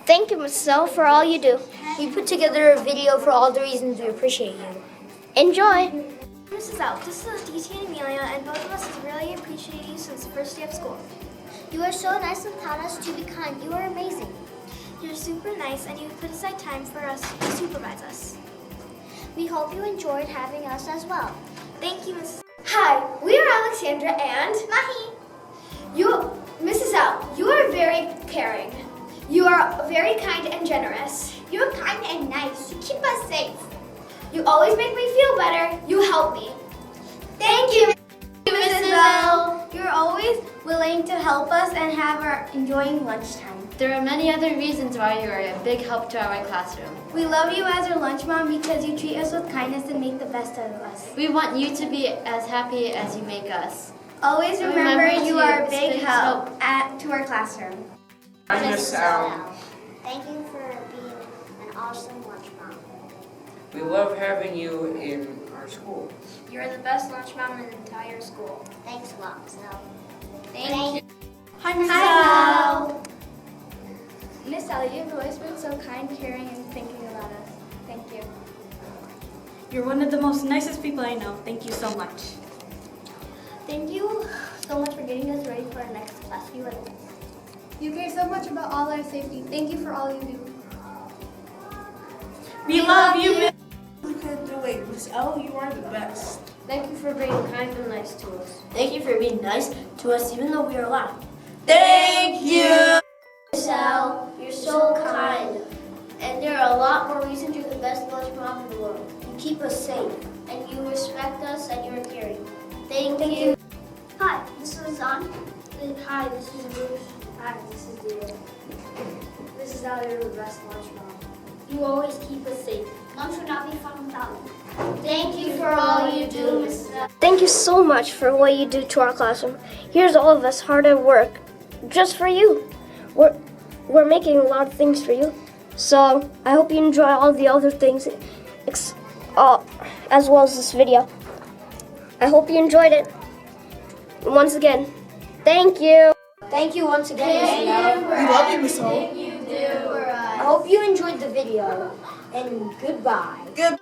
Thank you, Mrs. SEL, for all you do. We put together a video for all the reasons we appreciate you. Enjoy! Mrs. SEL, this is DT and Amelia, and both of us have really appreciated you since the first day of school. You are so nice and taught us to be kind. You are amazing. You're super nice, and you put aside time for us to supervise us. We hope you enjoyed having us as well. Thank you, Mrs. Hi, we are Alexandra and Mahi. Mrs. SEL, you are very caring. You are very kind and generous. You're kind and nice. You keep us safe. You always make me feel better. You help me. Thank you, Mrs. SEL. You're always willing to help us and have our enjoying lunchtime. There are many other reasons why you are a big help to our classroom. We love you as our lunch mom because you treat us with kindness and make the best out of us. We want you to be as happy as you make us. Always remember you to are a big space help help. to our classroom. I'm Miss Al. Thank you for being an awesome lunch mom. We love having you in our school. You're the best lunch mom in the entire school. Thanks a lot, Sal. Thank you. Hi, Sal. Miss SEL, you've always been so kind, caring, and thinking about us. Thank you. You're one of the most nicest people I know. Thank you so much. Thank you so much for getting us ready for our next class. You care so much about all our safety. Thank you for all you do. We love you, Miss. We couldn't do it. Miss L, you are the best. Thank you for being kind and nice to us. Thank you for being nice to us even though we are loud. Thank you. Sal, you're so kind. And there are a lot more reasons you're the best lunch mom in the world. You keep us safe, and you respect us, and you're caring. Thank you. Hi, this is Zan. Hi, this is Bruce. Hi, this is David. This is how you're the best lunch mom. You always keep us safe. Lunch would not be fun without you. Thank you for all you do, Mrs. L. Thank you so much for what you do to our classroom. Here's all of us hard at work, just for you. We're making a lot of things for you. So I hope you enjoy all the other things as well as this video. I hope you enjoyed it. Once again, thank you. Thank you once again, Miss L. We love you, Miss L. I hope you enjoyed the video. And goodbye. Good.